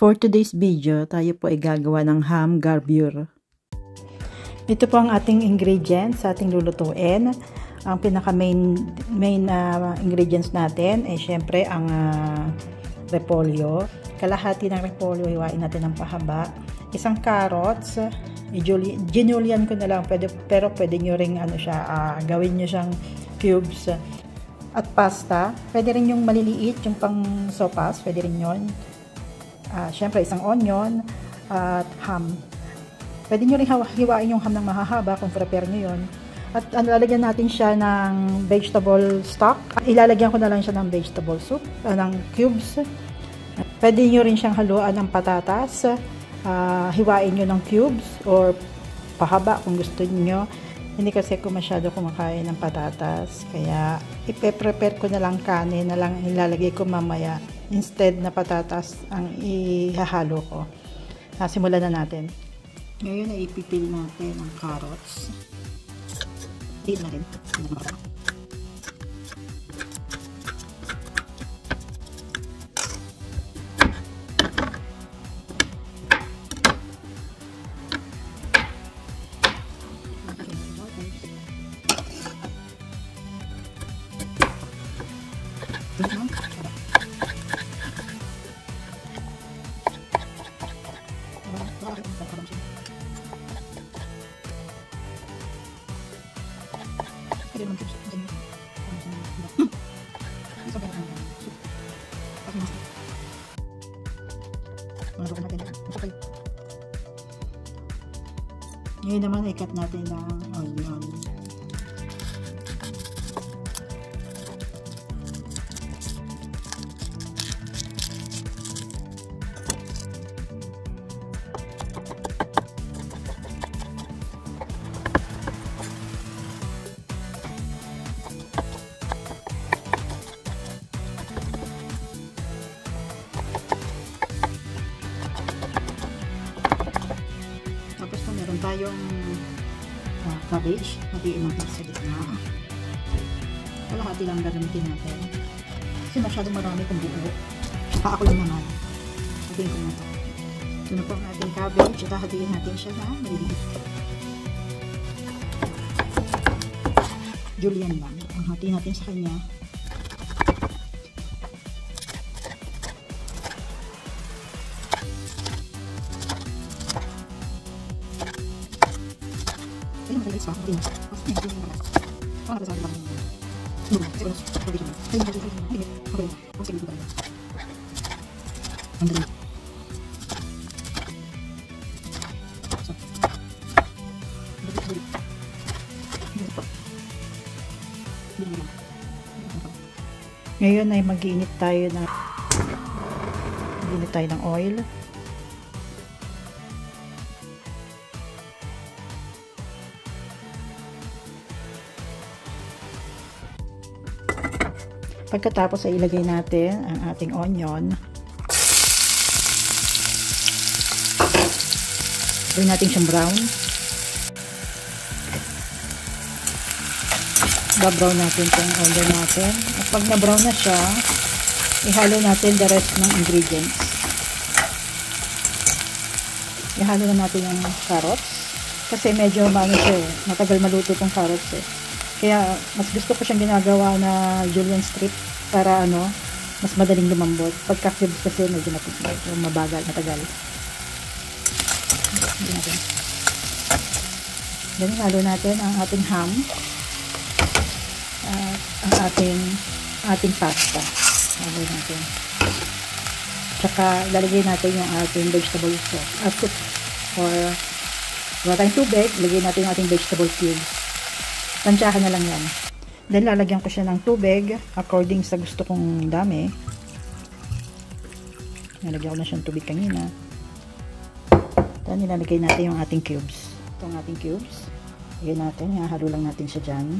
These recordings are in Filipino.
For today's video, tayo po ay gagawa ng ham garbure. Ito po ang ating ingredients sa ating lulutuin. Ang pinaka main ingredients natin ay syempre ang repolyo. Kalahati ng repolyo, hiwain natin ng pahaba. Isang carrots, ginulian ko na lang, pero pwede nyo ring gawin nyo siyang cubes. At pasta, pwede rin yung maliliit, yung pang sopas, pwede rin yun. Syempre isang onion at ham. Pwede nyo rin hiwain yung ham ng mahahaba kung prepare nyo yun. At lalagyan natin siya ng vegetable stock. Ilalagyan ko na lang siya ng vegetable soup, ng cubes. Pwede nyo rin siyang haluan ng patatas. Hiwain nyo ng cubes or pahaba kung gusto niyo. Hindi kasi ko masyado kumakain ng patatas. Kaya ipe-prepare ko na lang kanin na lang ilalagay ko mamaya. Instead na patatas ang ihahalo ko. Simulan na natin. Ngayon ay ipipil natin ang carrots. Pil na rin. Ngayon naman ikat natin ng onion. Meron tayong cabbage, hatiin natin sa gitna. Kalahati lang gagamitin natin. Kasi masyadong marami kung buo. Saka ako yung naman. Hatiin ko na ito. Ito na po ang ating cabbage. At hatiin natin siya na maliliit. Julian lang. Ang hatiin natin sa kanya. Ngayon ay mag-iinit tayo ng oil. Pagkatapos ay ilagay natin ang ating onion. Gawin natin siyang brown. Ba-brown natin itong onion natin. At pag na-brown na siya, ihalo natin the rest ng ingredients. Ihalo na natin yung carrots. Kasi medyo matagal maluto itong carrots eh. Kaya mas gusto ko siyang ginagawa na julienne strip para mas madaling lumambot. Pagka cubes kasi medyo mabagal, matagal. Then halo natin ang ating ham at ang ating pasta. Halo natin. Tsaka lalagay natin yung ating vegetable soup. Or wala tayong tubig, lagay natin yung ating vegetable cubes. Tansyahan na lang yan. Then lalagyan ko siya ng tubig according sa gusto kong dami. Nalagyan ko na siyang tubig kanina. Then nilalagay natin yung ating cubes. Ito ang ating cubes. Lagay natin. Halo lang natin siya dyan.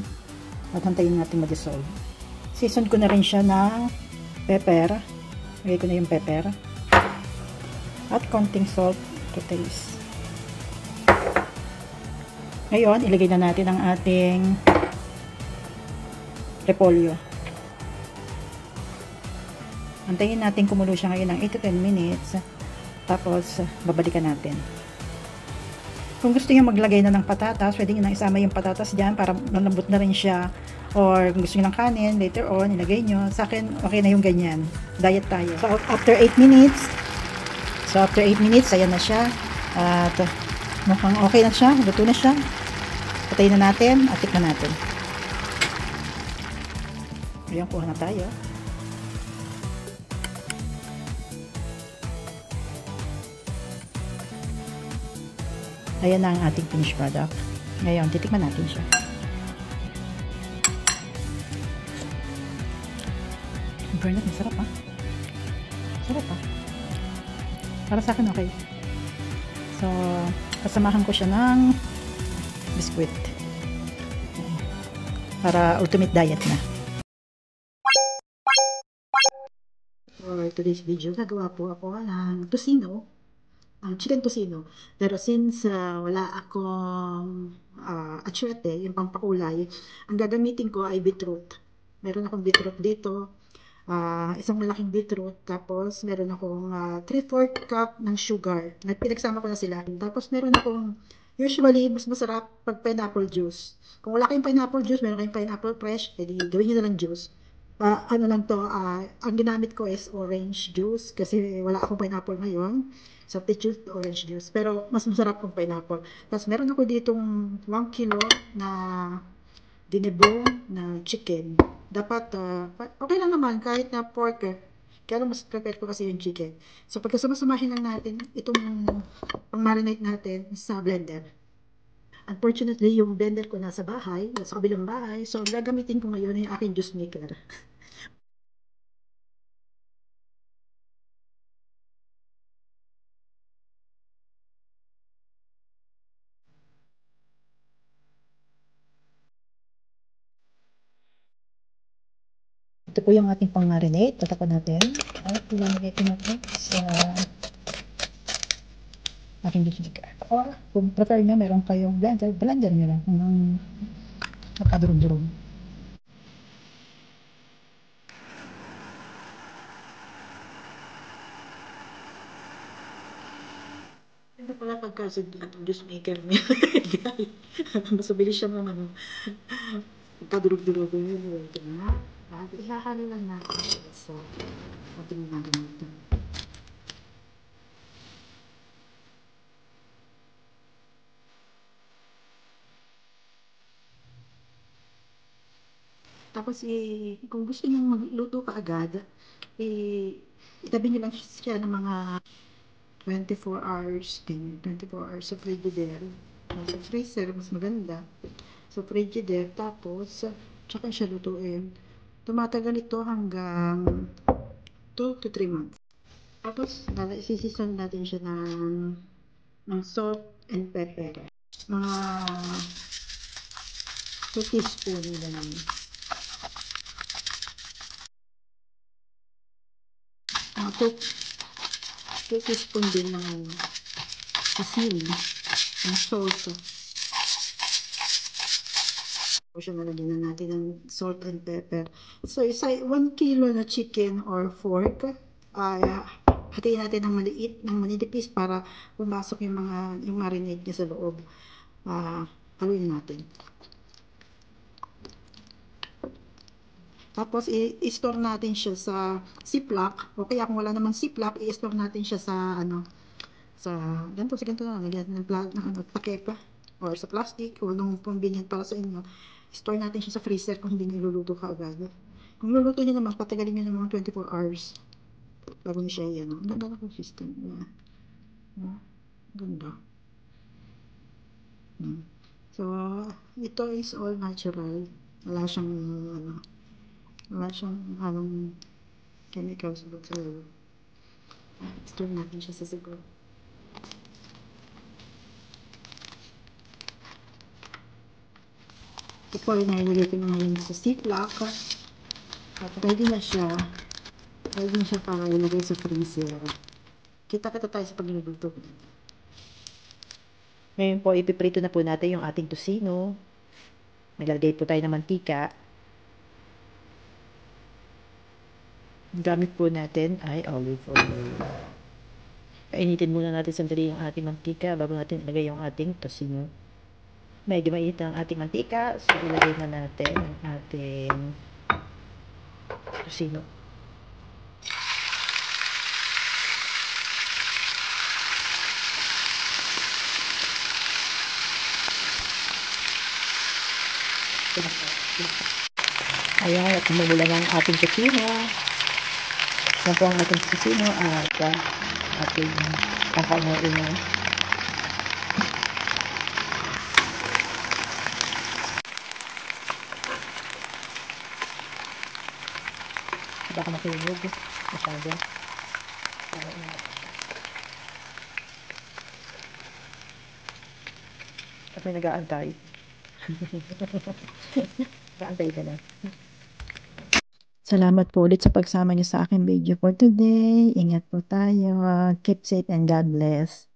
At hantayin natin mag-dissolve. Season ko na rin siya ng pepper. Lagay ko na yung pepper. At konting salt to taste. Ngayon, ilagay na natin ang ating repolyo. Antayin natin kumulo siya ngayon ng 8 to 10 minutes Tapos, babalikan natin. Kung gusto niyo maglagay na ng patatas, pwede niyo nang isama yung patatas dyan para malambot na rin siya. Or kung gusto niyo ng kanin, later on, ilagay niyo. Sa akin, okay na yung ganyan. Diet tayo. So, after 8 minutes, ayan na siya. At mukhang okay na siya. Luto na siya. Patayin na natin at tikman natin. Ayan, kuha na tayo. Ayan na ang ating finished product. Ngayon, titikman natin siya. Burnett, masarap ha? Sarap ha? Para sa akin, okay. So, kasamahan ko siya ng biskuit. Para ultimate diet na. For today's video, gagawa po ako ng tocino. Chicken tocino. Pero since wala akong atsuete, yung pampakulay, ang gagamitin ko ay beetroot. Meron akong beetroot dito, isang malaking beetroot, tapos meron akong 3/4 cup ng sugar. Pinagsama ko na sila. Tapos meron akong, usually, mas masarap pag pineapple juice. Kung wala kayong pineapple juice, meron kayong pineapple fresh, edi gawin nyo na lang juice. Ano lang to, ang ginamit ko is orange juice kasi wala akong pineapple ngayon. Substitute orange juice. Pero mas masarap kung pineapple. Tapos meron ako ditong 1 kilo na dinebone na chicken. Dapat, okay lang naman kahit na pork. Kaya mas prepare ko kasi yung chicken. So pagkasama-samahin lang natin itong pang-marinate natin sa blender. Unfortunately, yung blender ko nasa bahay, nasa kabilang bahay. So gagamitin ko ngayon yung aking juice maker. Ito po yung ating pang-marinate. Tatakpan natin. At ilalagay ko natin sa aking juice maker. Or kung prefer nyo, meron kayong blender nyo lang hanggang nakadurog-durog. Ito pala pagkasad itong juice maker niya. Mas mabilis siya naman. Pagkadurog-durog yun. Ito na. At ihahalo lang natin sa ating marinate. Tapos, kung gusto nyo magluto ka agad, itabi nyo lang siya ng mga 24 hours din. 24 hours sa frigidaire. Sa freezer, mas maganda. Sa frigidaire, tapos, tsaka siya lutuin. Tumatagal ito hanggang 2 to 3 months. Tapos, isisison natin siya ng salt and pepper. Mga 2 teaspoon ganun. Mga 2 teaspoon din ng asin, ng salt. O siya nalagyan na natin ng salt and pepper. So, 1 kilo na chicken or pork, hatiin natin ng maliit, ng manipis para pumasok yung marinade niya sa loob. Haluin natin. Tapos, i-store natin siya sa ziplock. O kaya kung wala namang ziplock, i-store natin siya sa, ganito na, lagyan ng takip, or sa plastic, o nung convenient para sa inyo. Store natin siya sa freezer kung hindi niluluto ka agad. Kung luluto niyo naman, patagalin niyo ng mga 24 hours bago niyo siya yan. Ang ganda na consistent niya. Ganda. So, ito is all natural. Wala siyang, chemicals. So, store natin siya sa siguro. Ito po, nilagay ko na ngayon sa ziplock. At ready na siya. Ready na siya para ilagay sa freezer. Kita-kita tayo sa pagluluto. Ngayon po, ipiprito na po natin yung ating tocino. Naglalagay po tayo ng mantika. Ang gamit po natin ay olive oil. Painitin muna natin sandali yung ating mantika bago natin ilagay yung ating tosino. Medyo mainit ang ating mantika, so ilagay na natin ang ating tosino. Ayan, at lumula ng ating tosino. Yan po ang ating tosino at ating kakainin na. Baka makinig masyado. At may nag-aantay. Nag-aantay ka na. Salamat po ulit sa pagsama niyo sa aking video for today. Ingat po tayo. Keep safe and God bless.